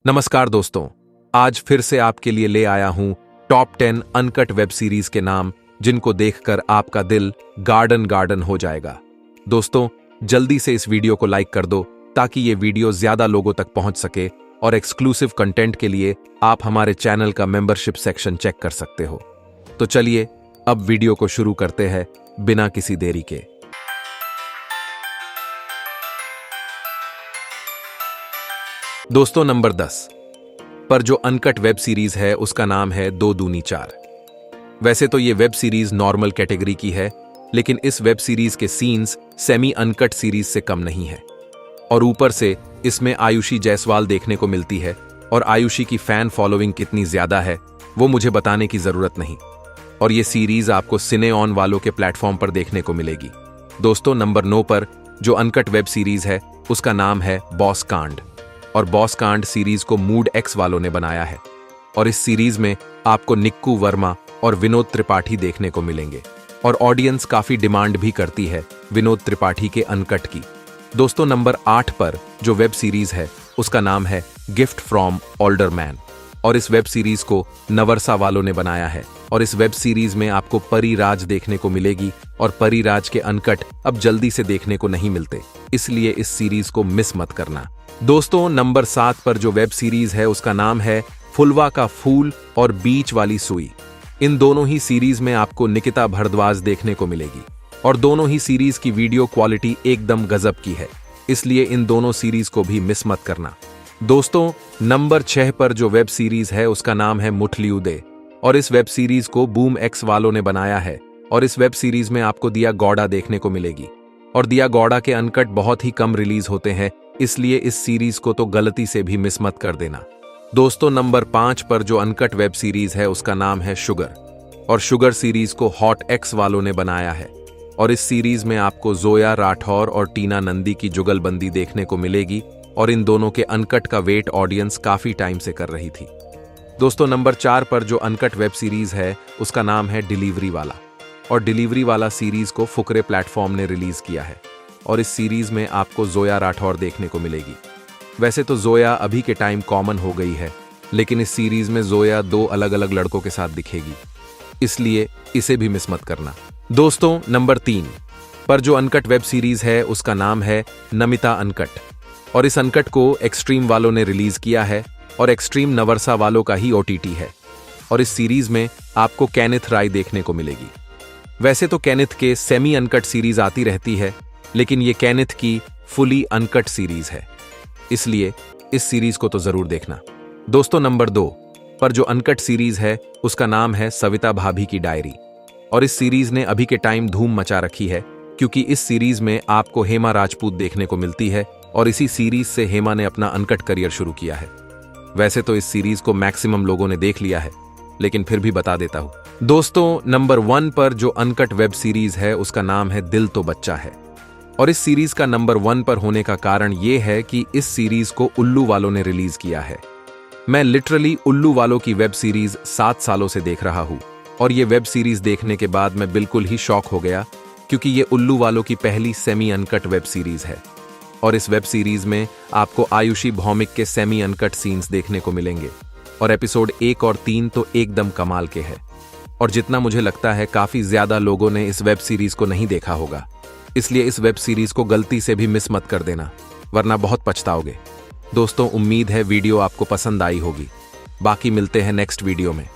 नमस्कार दोस्तों, आज फिर से आपके लिए ले आया हूं टॉप 10 अनकट वेब सीरीज के नाम जिनको देखकर आपका दिल गार्डन गार्डन हो जाएगा। दोस्तों, जल्दी से इस वीडियो को लाइक कर दो ताकि ये वीडियो ज्यादा लोगों तक पहुंच सके और एक्सक्लूसिव कंटेंट के लिए आप हमारे चैनल का मेंबरशिप सेक्शन चेक कर सकते हो। तो चलिए अब वीडियो को शुरू करते हैं बिना किसी देरी के। दोस्तों, नंबर 10 पर जो अनकट वेब सीरीज है उसका नाम है 2 दूनी 4। वैसे तो ये वेब सीरीज नॉर्मल कैटेगरी की है, लेकिन इस वेब सीरीज के सीन्स सेमी अनकट सीरीज से कम नहीं है। और ऊपर से इसमें आयुषी जायसवाल देखने को मिलती है, और आयुषी की फैन फॉलोइंग कितनी ज्यादा है वो मुझे बताने की जरूरत नहीं। और ये सीरीज आपको सिने ऑन वालों के प्लेटफॉर्म पर देखने को मिलेगी। दोस्तों, नंबर 9 पर जो अनकट वेब सीरीज है उसका नाम है बॉस कांड। और बॉस कांड सीरीज को मूड एक्स वालों ने बनाया है, और इस सीरीज में आपको निक्कू वर्मा और विनोद त्रिपाठी देखने को मिलेंगे। और ऑडियंस काफी डिमांड भी करती है विनोद त्रिपाठी के अनकट की। दोस्तों, नंबर 8 पर जो वेब सीरीज है उसका नाम है गिफ्ट फ्रॉम ओल्डर मैन। और इस वेब सीरीज को नवरसा वालों ने बनाया है, और इस वेब सीरीज में आपको परी राज देखने को मिलेगी, और परी राज के अनकट अब जल्दी से देखने को नहीं मिलते, इसलिए इस सीरीज को मिस मत करना। दोस्तों, नंबर 7 पर जो वेब सीरीज है उसका नाम है फुलवा का फूल और बीच वाली सुई। इन दोनों ही सीरीज में आपको निकिता भारद्वाज देखने को मिलेगी, और दोनों ही सीरीज की वीडियो क्वालिटी एकदम गजब की है, इसलिए इन दोनों सीरीज को भी मिस मत करना। दोस्तों, नंबर 6 पर जो वेब सीरीज है उसका नाम है मुठलियू दे। और इस वेब सीरीज को बूम एक्स वालों ने बनाया है, और इस वेब सीरीज में आपको दिया गौड़ा देखने को मिलेगी। और दिया गौड़ा के अनकट बहुत ही कम रिलीज होते हैं, इसलिए इस सीरीज को तो गलती से भी मिस मत कर देना। दोस्तों, नंबर 5 पर जो अनकट वेब सीरीज है उसका नाम है शुगर। और शुगर सीरीज को हॉट एक्स वालों ने बनाया है, और इस सीरीज में आपको जोया राठौर और टीना नंदी की जुगलबंदी देखने को मिलेगी, और इन दोनों के अनकट का वेट ऑडियंस काफी टाइम से कर रही थी। दोस्तों, नंबर 4 पर जो अनकट वेब सीरीज है उसका नाम है डिलीवरी वाला। और डिलीवरी वाला सीरीज को फुकरे प्लेटफॉर्म ने रिलीज किया है, और इस सीरीज में आपको जोया राठौर देखने को मिलेगी। वैसे तो जोया अभी के टाइम कॉमन हो गई है, लेकिन इस सीरीज में जोया 2 अलग अलग लड़कों के साथ दिखेगी, इसलिए इसे भी मिस मत करना। दोस्तों, नंबर 3 पर जो अनकट वेब सीरीज है उसका नाम है नमिता अनकट। और इस अनकट को एक्सट्रीम वालों ने रिलीज किया है, और एक्सट्रीम नवरसा वालों का ही ओटीटी है। और इस सीरीज में आपको केनिथ राय देखने को मिलेगी। वैसे तो केनिथ के सेमी अनकट सीरीज आती रहती है, लेकिन ये केनिथ की फुली अनकट सीरीज है, इसलिए इस सीरीज को तो जरूर देखना। दोस्तों, नंबर 2 पर जो अनकट सीरीज है उसका नाम है सविता भाभी की डायरी। और इस सीरीज ने अभी के टाइम धूम मचा रखी है, क्योंकि इस सीरीज में आपको हेमा राजपूत देखने को मिलती है, और इसी सीरीज से हेमा ने अपना अनकट करियर शुरू किया है। वैसे तो इस सीरीज को मैक्सिमम लोगों ने देख लिया है, लेकिन फिर भी बता देता हूं। दोस्तों, नंबर 1 पर जो अनकट वेब सीरीज है उसका नाम है दिल तो बच्चा है। और इस सीरीज का नंबर 1 पर होने का कारण यह है कि इस सीरीज को उल्लू वालों ने रिलीज किया है। मैं लिटरली उल्लू वालों की वेब सीरीज 7 सालों से देख रहा हूं, और ये वेब सीरीज देखने के बाद मैं बिल्कुल ही शॉक हो गया, क्योंकि ये उल्लू वालों की पहली सेमी अनकट वेब सीरीज है। और इस वेब सीरीज में आपको आयुषी भौमिक के सेमी अनकट सीन्स देखने को मिलेंगे, और एपिसोड 1 और 3 तो एकदम कमाल के हैं। और जितना मुझे लगता है काफी ज्यादा लोगों ने इस वेब सीरीज को नहीं देखा होगा, इसलिए इस वेब सीरीज को गलती से भी मिस मत कर देना, वरना बहुत पछताओगे। दोस्तों, उम्मीद है वीडियो आपको पसंद आई होगी। बाकी मिलते हैं नेक्स्ट वीडियो में।